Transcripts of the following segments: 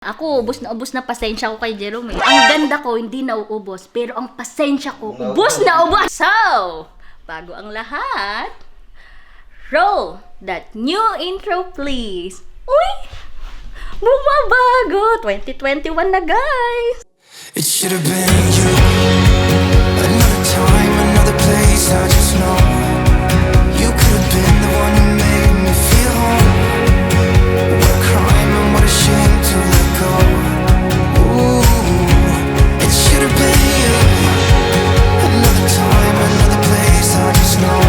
Ako, ubos na pasensya ko kay Jerome. Ang ganda ko, hindi nauubos. Pero ang pasensya ko, ubos na ubos! So, bago ang lahat, roll that new intro please. Uy! Bumabago! 2021 na guys! It should have been you. Another time, another place, I just know you could have been the one who made me feel home. What a crime and what a shame to let go. Ooh, it should have been you. Another time, another place, I just know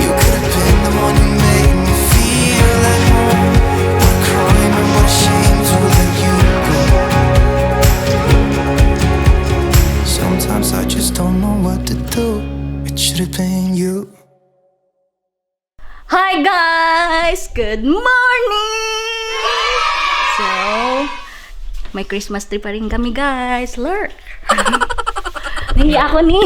you could have been the one who made me feel at home. What a crime and what a shame to let you go. Sometimes I just don't know what to do. It should have been you. Hi guys! Good morning! So, may Christmas tree pa rin kami guys. Lurk! Hindi ako ni.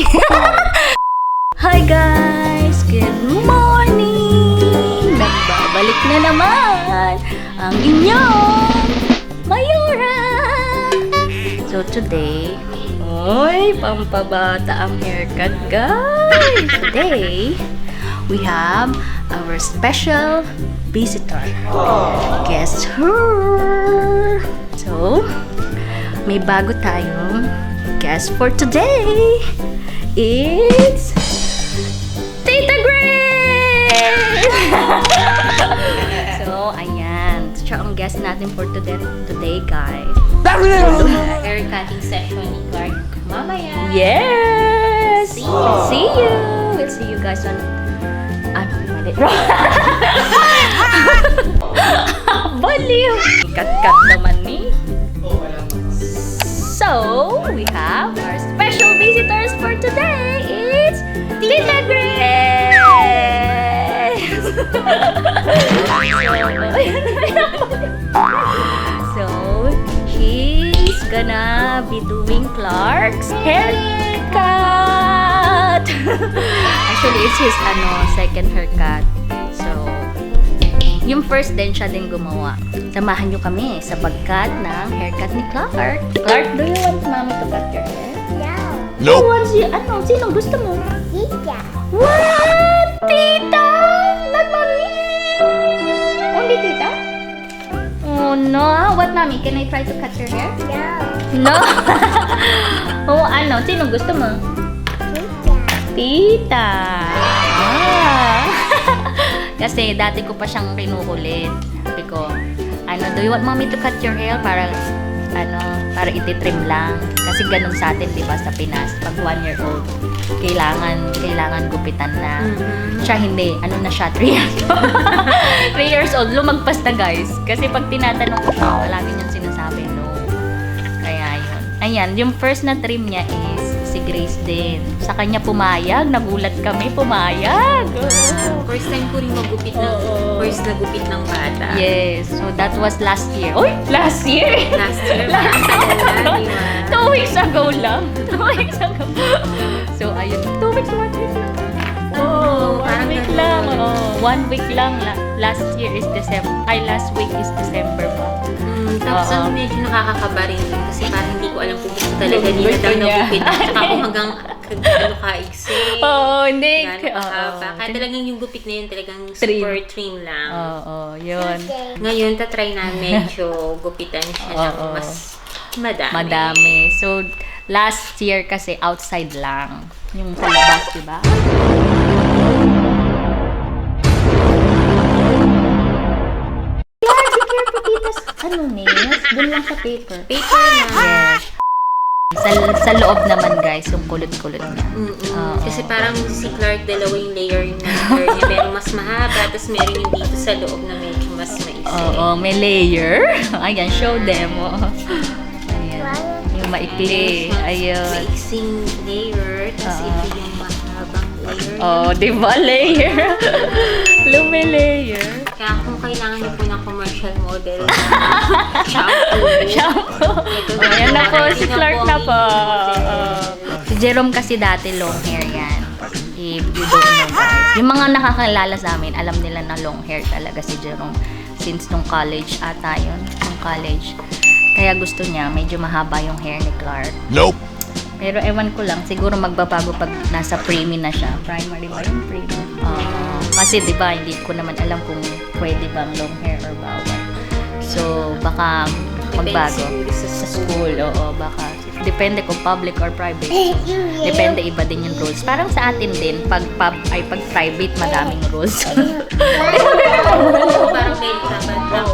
Hi guys! Good morning! Nagbabalik na naman ang inyong Mayura! So today, pampabata ang haircut guys! Today, we have our special visitor. Guess her! So, may bago tayong guest for today. It's Tita Grace! So, ayan. Siya ang guest natin for today guys. Hair cutting session ni Clark mamaya. Yes! See you. See you! We'll see you guys on... mali. Baliw! Kat-kat naman ni. So, we have our special visitors for today. It's Tita Grace! So, she's gonna be doing Clark's haircut. Actually, it's his second haircut. So, yung first din siya din gumawa. Samahan nyo kami sa pagkat ng haircut ni Clark. Clark, do you want mommy to cut your hair? No. Who wants you? Sino gusto mo? Tita. What? Tita? Not mommy? Only tita? Oh no. What mommy? Can I try to cut your hair? No. No? Sino gusto mo? Tita. Tita. Ah. Kasi dati ko pa siyang kinukulit. Sabi ko, do you want mommy to cut your hair para ititrim lang. Kasi ganun sa atin, di ba, sa Pinas. Pag 1 year old, kailangan gupitan na. Siya hindi. Na siya? 3 years old. 3 years old. Lumagpas na, guys. Kasi pag tinatanong ko siya, lagi niyang sinasabi, no. Kaya yun. Ayan, yung first na trim niya is si Grace din. Sa kanya pumayag. Nagulat kami, pumayag. First time ko rin magupit ng first na gupit ng bata. Yes. So, that was last year. Uy! Last year? Last year. Di ba? 2 weeks ago lang. 2 weeks ago. So, ayun. 2 weeks, 1 week lang. Parang 1 week ganun. lang. 1 week lang. Last year is December. Last week is December pa. Tapos ang medyo nakakakaba rin yun kasi parang hindi ko alam kung gusto talaga nila daw nagupit. Tsaka kung hanggang kaigsi. Hindi. Kaya talagang yung gupit na yun talagang super trim lang. Yun. Ngayon, tatry na medyo gupitan siya ng mas madami. So, last year kasi outside lang. Yung sa labas, diba? Nails? Doon lang sa paper. Paper na. Yes. Sa loob naman guys, yung kulot-kulot niya. Kasi parang si Clark, dalawa yung layer ng hair niya. Meron mas mahaba, tapos meron yung dito sa loob na medyo mas maiksi. May layer. Ayan, show them. Ayan. Yung maikli. Ayun. Maiksing layer, tapos ito yung mahabang layer. Diba layer? Lumi layer. Kaya kung kailangan niyo po ng commercial model, Shampoo. Ayan na po, si Clark na po. Si Jerome kasi dati long hair yan. If you don't know guys. Yung mga nakakilala sa amin, alam nila na long hair talaga si Jerome. Since nung college ata yun. Nung college. Kaya gusto niya, medyo mahaba yung hair ni Clark. Nope. Pero ewan ko lang, siguro magbabago pag nasa preemie na siya. Primary ba yung preemie? Kasi di ba hindi ko naman alam kung pwede bang long hair or bawal. So, baka magbago. Depende siguro Sa school, oo, baka. Depende kung public or private. Depende, iba din yung rules. Parang sa atin din, pag private, madaming rules. Parang may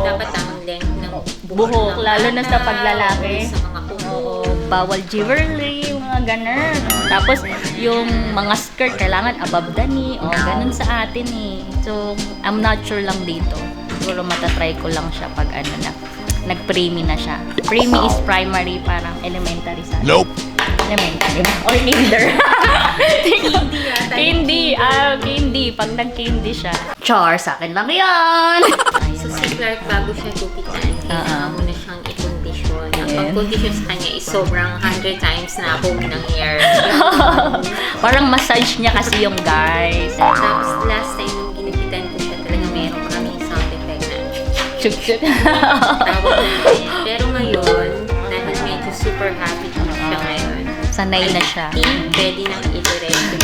dapat tamang length ng Buhok, lalo na sa paglalaki. Sa mga kuko. Oo, bawal jewelry, mga ganun. Tapos, yung mga skirt, kailangan above the knee. O, ganun sa atin eh. So, I'm not sure lang dito. Siguro matatry ko lang siya pag ano na. Nag-preemie na siya. Preemie is primary, parang elementary sa atin. Nope. Elementary ba? Or kinder. Hindi yata. Candy. Pag nag-candy siya. Char, sa akin lang yan. So si Clark, bago siya gupitan, kailangan mo na siyang i-condition. Ang Yes. pag-condition sa kanya is sobrang 100 times na home ng hair. Parang massage niya kasi yung guys. Tapos last time nung ginupitan ko siya, talaga meron kaming sound effect na Chuk-chuk. tawag natin. Pero ngayon, dahil medyo super happy siya ngayon, Sanay na siya. pwede nang i-direct yung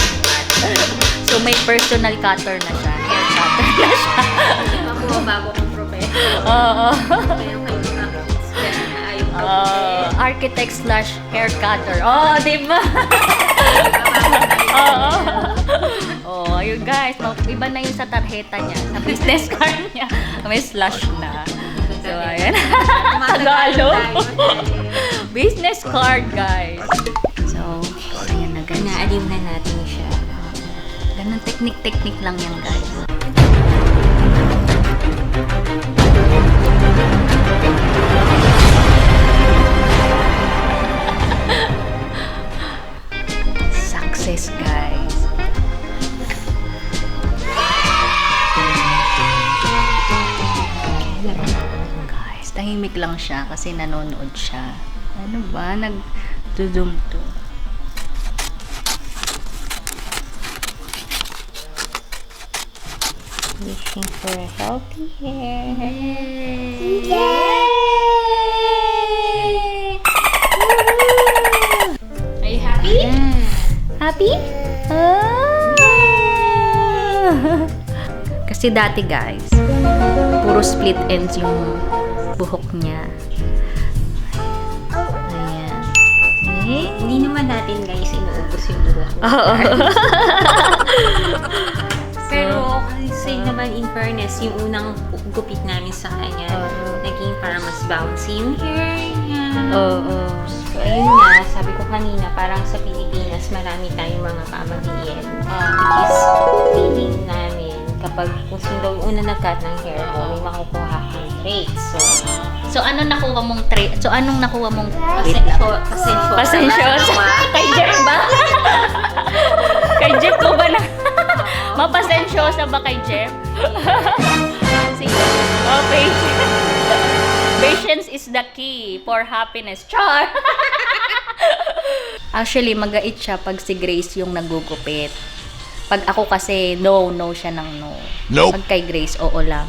So may personal cutter na siya. Hair cutter na siya. Ako, bago kong profession. Oo. Kaya kayo mga kids, kaya na ayaw ka Architect / hair cutter. Oh, di ba? Oo. Oh, ayun guys. Iba na yun sa tarjeta niya. Sa business card niya. May slash na. So, ayan. Tagalog. Business card, guys. So, ayan na guys. Inaaliw na natin siya. Ganun technique lang yan, guys. Success, guys. Guys, tahimik lang siya kasi nanonood siya. Ano ba? Nag-zoom to. Wishing for a healthy hair. Are you happy? Happy? Kasi dati guys, puro split ends yung buhok niya. Ayan. Eh? Hindi naman natin guys inuubos yung buhok. Oo. Pero kasi naman in fairness, yung unang gupit namin sa kanya, naging para mas bouncy yung hair niya. Oo. So ayun nga, sabi ko kanina, parang sa Pilipinas, marami tayong mga pamangkin. Which is feeling namin, kapag kung sino yung una nag-cut ng hair mo, may makukuha kang traits. So anong nakuha mong trait? So anong nakuha mong Pasensyosa. Pasensyosa. Kay Jeff ba? Kay Jeff ko ba na? Mapasensyosa ba kay Jeff? Sige. Oh, patience. Patience is the key for happiness. Char! Actually, magait siya pag si Grace yung nagugupit. Pag ako kasi, no siya ng no. Nope. Pag kay Grace, oo lang.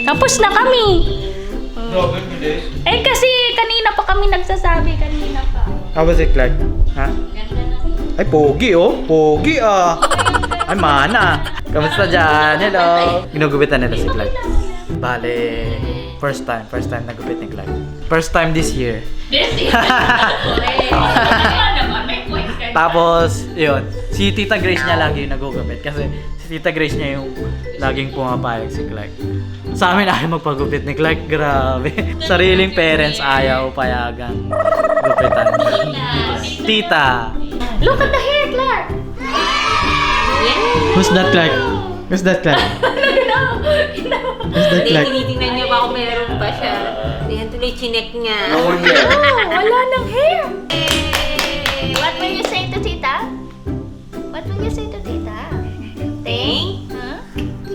Tapos na kami. Eh kasi kanina pa kami nagsasabi kanina pa. How was it, Clark? Ha? Ganda na. Ay, pogi oh. Pogi ah. Ay, mana. Kamusta dyan? Hello. Ginugupitan nila si Clark. Bale, first time nagupit ni Clark. First time this year. This is naman, may point ka. Tapos, yun. Si Tita Grace niya lagi yung nagugupit. Kasi si Tita Grace niya yung laging pumapayag si Clark. Sa amin ayaw magpagupit ni Clark. Grabe. Sariling parents ayaw payagan gupitan. Tita. Look at the hair, Clark. Who's that, Clark? Who's that, Clark? Who's that, Hindi, Clark? tinitingnan niya ba kung meron pa siya. Yan tuloy chinek niya. Oh, wala ng hair. What will you say to Tita? What will you say to Tita? Thank? Huh?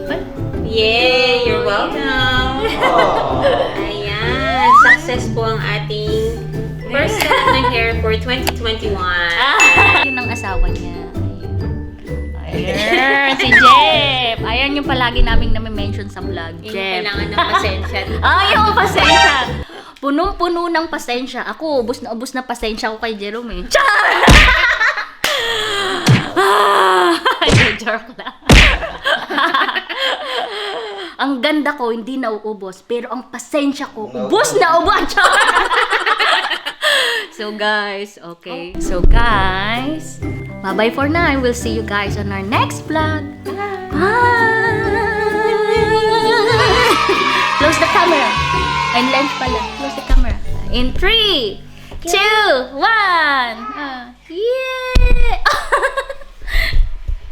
What? Yay! You're welcome! Ayan! Success po ang ating First cut ng hair for 2021. Yun ang asawa niya. Ayan, si Jeff. Ayan yung palagi naming nami-mention sa vlog. Yung Jeff. kailangan ng pasensya. Yung pasensya. Punong-puno ng pasensya. Ako, ubos na pasensya ko kay Jerome eh. Char! Joke lang. Ang ganda ko, hindi nauubos. Pero ang pasensya ko, ubos na ubos. Char! So guys, okay. So guys, bye-bye for now. We'll see you guys on our next vlog. Bye! Close the camera. And lens pala. Close the camera. In 3, 2, 1. Yeah!